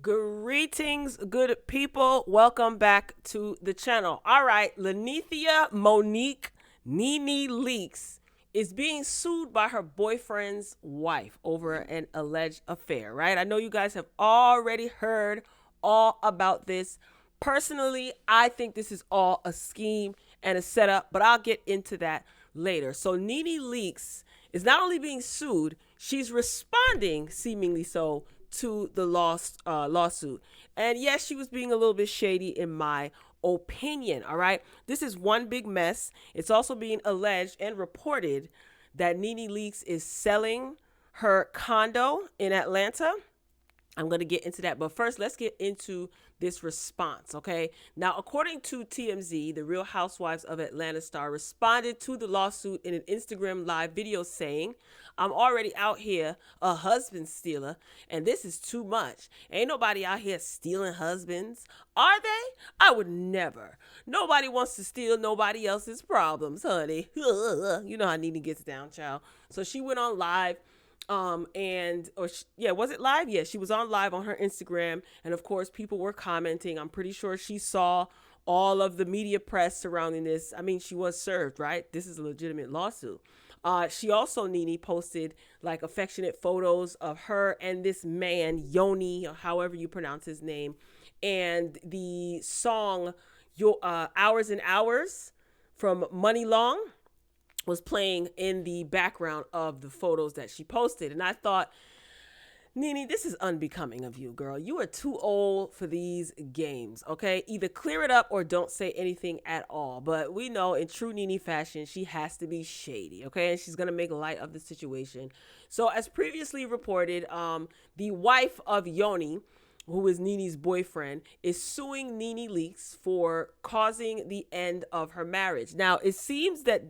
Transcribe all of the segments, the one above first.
Greetings, good people. Welcome back to the channel. All right, Lenethia Monique Nene Leakes is being sued by her boyfriend's wife over an alleged affair, right? I know you guys have already heard all about this. Personally, I think this is all a scheme and a setup, but I'll get into that later. So Nene Leakes is not only being sued, she's responding, seemingly so, to the lawsuit. And yes, she was being a little bit shady in my opinion. All right. This is one big mess. It's also being alleged and reported that Nene Leakes is selling her condo in Atlanta. I'm going to get into that. But first, let's get into this response, okay? Now, according to TMZ, the Real Housewives of Atlanta star responded to the lawsuit in an Instagram live video saying, "I'm already out here a husband stealer, and this is too much. Ain't nobody out here stealing husbands. Are they? I would never. Nobody wants to steal nobody else's problems, honey." You know how Nene gets down, child. So she went on live. Was it live? Yeah, she was on live on her Instagram, and of course people were commenting. I'm pretty sure she saw all of the media press surrounding this. I mean, she was served, right? This is a legitimate lawsuit. She also, Nene, posted like affectionate photos of her and this man, Yoni, or however you pronounce his name, and the song Hours and Hours from Money Long was playing in the background of the photos that she posted. And I thought, Nene, this is unbecoming of you, girl. You are too old for these games, okay? Either clear it up or don't say anything at all. But we know in true Nene fashion, she has to be shady, okay? And she's going to make light of the situation. So as previously reported, the wife of Yoni, who is Nene's boyfriend, is suing Nene Leakes for causing the end of her marriage. Now, it seems that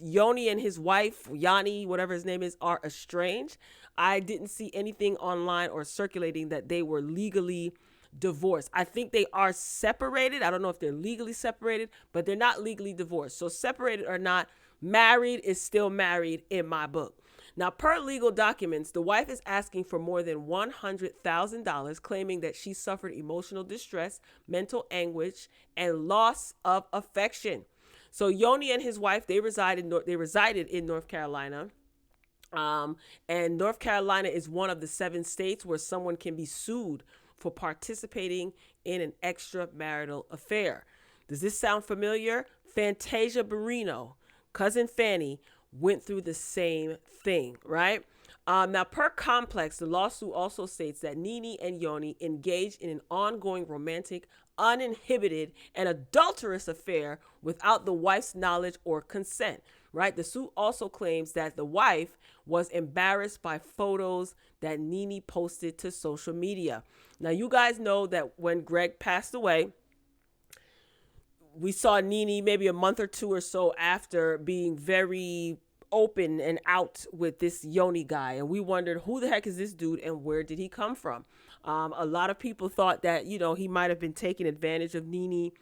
Yoni and his wife, Yanni, whatever his name is, are estranged. I didn't see anything online or circulating that they were legally divorced. I think they are separated. I don't know if they're legally separated, but they're not legally divorced. So separated or not, married is still married in my book. Now, per legal documents, the wife is asking for more than $100,000, claiming that she suffered emotional distress, mental anguish, and loss of affection. So Yoni and his wife, they resided in North Carolina. And North Carolina is one of the 7 states where someone can be sued for participating in an extramarital affair. Does this sound familiar? Fantasia Barrino, cousin Fanny, went through the same thing, right? Now, per Complex, the lawsuit also states that Nene and Yoni engaged in an ongoing romantic, uninhibited, and adulterous affair without the wife's knowledge or consent, right? The suit also claims that the wife was embarrassed by photos that Nene posted to social media. Now, you guys know that when Greg passed away, we saw Nene maybe a month or two or so after being very open and out with this Yoni guy, and we wondered, who the heck is this dude and where did he come from? A lot of people thought that, he might have been taking advantage of Nene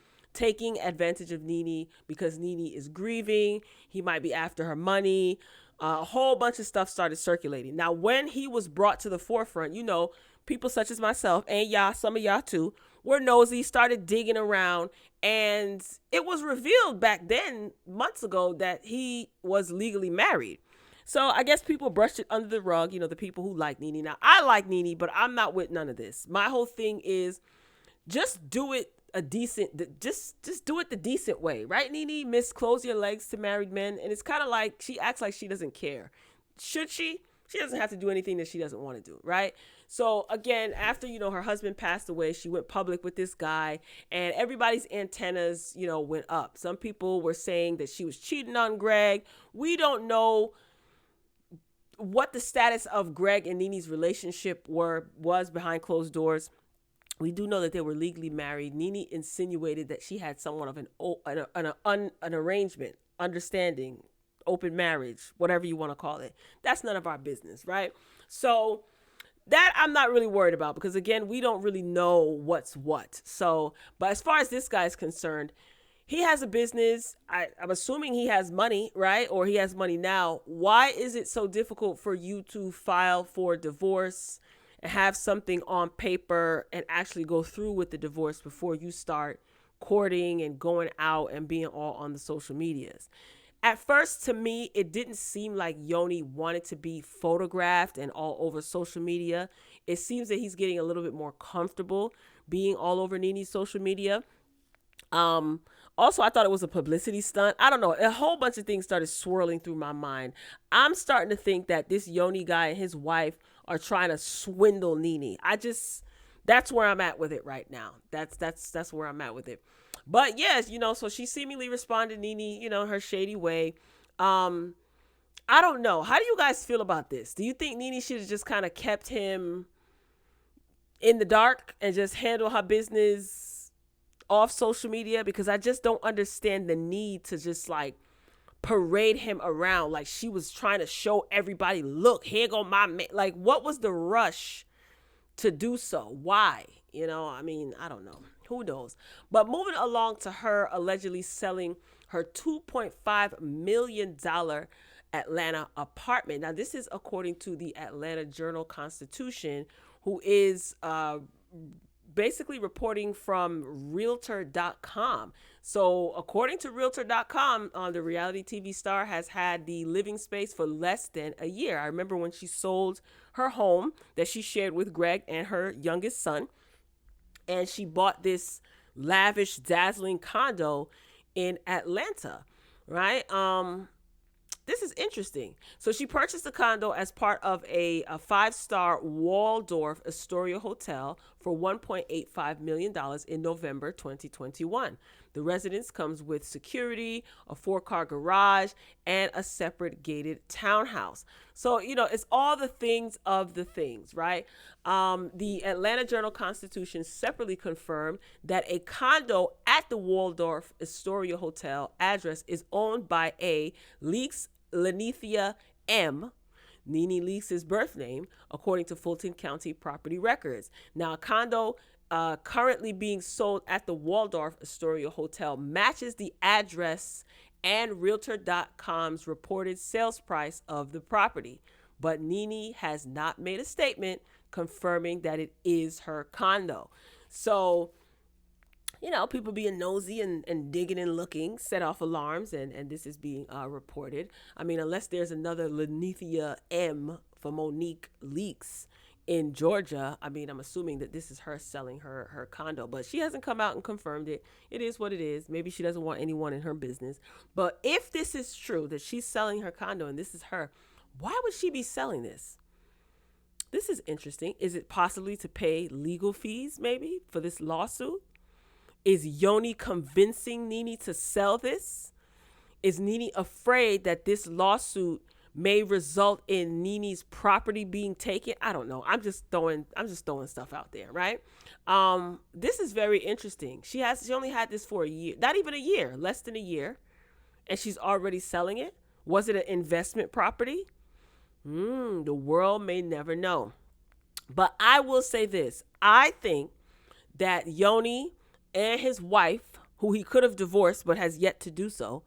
because Nene is grieving. He might be after her money. A whole bunch of stuff started circulating. Now, when he was brought to the forefront, people such as myself and y'all, some of y'all too, were nosy, started digging around, and it was revealed back then, months ago, that he was legally married. So I guess people brushed it under the rug, the people who like Nene. Now, I like Nene, but I'm not with none of this. My whole thing is just do it just do it the decent way, right, Nene? Miss close your legs to married men. And it's kind of like she acts like she doesn't care. Should she? She doesn't have to do anything that she doesn't want to do, right? So again, after, her husband passed away, she went public with this guy, and everybody's antennas, went up. Some people were saying that she was cheating on Greg. We don't know what the status of Greg and Nene's relationship was behind closed doors. We do know that they were legally married. Nene insinuated that she had somewhat of an arrangement, understanding, open marriage, whatever you want to call it. That's none of our business, right? So that I'm not really worried about because, again, we don't really know what's what. So, but as far as this guy is concerned, he has a business. I'm assuming he has money, right? Or he has money now. Why is it so difficult for you to file for divorce and have something on paper and actually go through with the divorce before you start courting and going out and being all on the social medias. At first, to me, it didn't seem like Yoni wanted to be photographed and all over social media. It seems that he's getting a little bit more comfortable being all over Nene's social media. Also, I thought it was a publicity stunt. I don't know. A whole bunch of things started swirling through my mind. I'm starting to think that this Yoni guy and his wife are trying to swindle Nene. That's where I'm at with it right now. That's where I'm at with it. But yes, so she seemingly responded Nene, her shady way. I don't know. How do you guys feel about this? Do you think Nene should have just kind of kept him in the dark and just handle her business off social media? Because I just don't understand the need to just like parade him around like she was trying to show everybody, look, here go my man. Like, what was the rush to do so? Why? I don't know. Who knows? But moving along to her allegedly selling her $2.5 million Atlanta apartment. Now, this is according to the Atlanta Journal-Constitution, who is basically reporting from Realtor.com. So according to Realtor.com, the reality TV star has had the living space for less than a year. I remember when she sold her home that she shared with Greg and her youngest son, and she bought this lavish, dazzling condo in Atlanta, right? This is interesting. So she purchased the condo as part of a 5-star Waldorf Astoria hotel for $1.85 million in November 2021. The residence comes with security, a 4-car garage, and a separate gated townhouse. So, it's all the things of the things, right? The Atlanta Journal-Constitution separately confirmed that a condo at the Waldorf Astoria Hotel address is owned by a LEAKES Lenithia M., Nene Leakes' birth name, according to Fulton County property records. Now, a condo currently being sold at the Waldorf Astoria Hotel matches the address and Realtor.com's reported sales price of the property, but Nene has not made a statement confirming that it is her condo. So, people being nosy and digging and looking set off alarms, and this is being reported. I mean, unless there's another Lenithia M for Monique Leakes in Georgia, I'm assuming that this is her selling her condo, but she hasn't come out and confirmed it. It is what it is. Maybe she doesn't want anyone in her business. But if this is true, that she's selling her condo and this is her, why would she be selling this? This is interesting. Is it possibly to pay legal fees, maybe, for this lawsuit? Is Yoni convincing Nene to sell this? Is Nene afraid that this lawsuit may result in Nene's property being taken? I don't know. I'm just throwing stuff out there, right? This is very interesting. She only had this for a year, not even a year, less than a year, and she's already selling it. Was it an investment property? The world may never know. But I will say this. I think that Yoni and his wife, who he could have divorced but has yet to do so,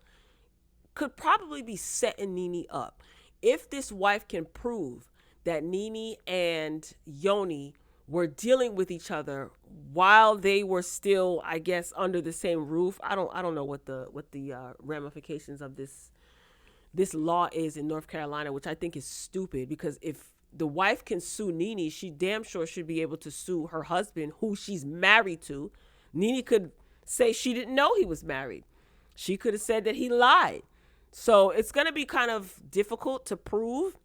could probably be setting Nene up. If this wife can prove that Nene and Yoni were dealing with each other while they were still, I guess, under the same roof. I don't know what the ramifications of this law is in North Carolina, which I think is stupid, because if the wife can sue Nene, she damn sure should be able to sue her husband, who she's married to. Nene could say she didn't know he was married. She could have said that he lied. So it's going to be kind of difficult to prove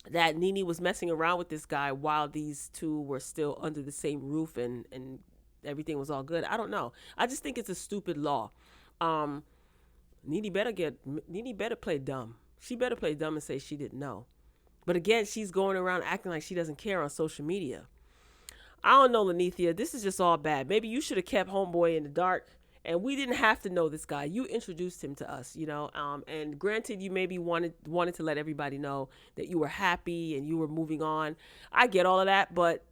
that Nene was messing around with this guy while these two were still under the same roof and everything was all good. I don't know. I just think it's a stupid law. Nene better play dumb. She better play dumb and say she didn't know. But again, she's going around acting like she doesn't care on social media. I don't know, Lenithia. This is just all bad. Maybe you should have kept homeboy in the dark, and we didn't have to know this guy. You introduced him to us, and granted, you maybe wanted to let everybody know that you were happy and you were moving on. I get all of that, but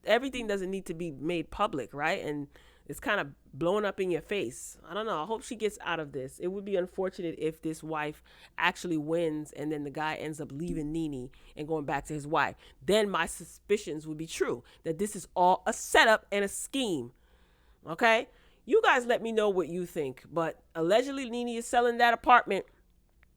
everything doesn't need to be made public, right? And It's kind of blowing up in your face. I don't know. I hope she gets out of this. It would be unfortunate if this wife actually wins and then the guy ends up leaving Nene and going back to his wife. Then my suspicions would be true that this is all a setup and a scheme. Okay? You guys let me know what you think. But allegedly, Nene is selling that apartment,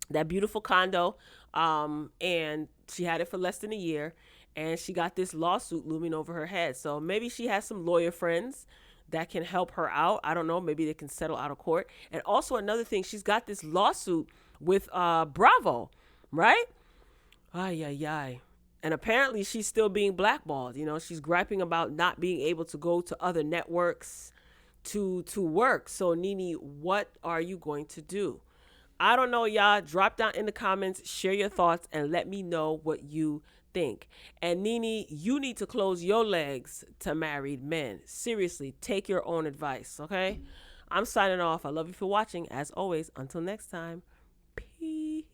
that beautiful condo, and she had it for less than a year. And she got this lawsuit looming over her head. So maybe she has some lawyer friends that can help her out. I don't know. Maybe they can settle out of court. And also another thing, she's got this lawsuit with Bravo, right? Ay, ay, ay. And apparently she's still being blackballed. You know, she's griping about not being able to go to other networks to work. So Nene, what are you going to do? I don't know, y'all. Drop down in the comments, share your thoughts, and let me know what you think. And Nene, you need to close your legs to married men. Seriously, take your own advice, okay? I'm signing off. I love you for watching. As always, until next time, peace.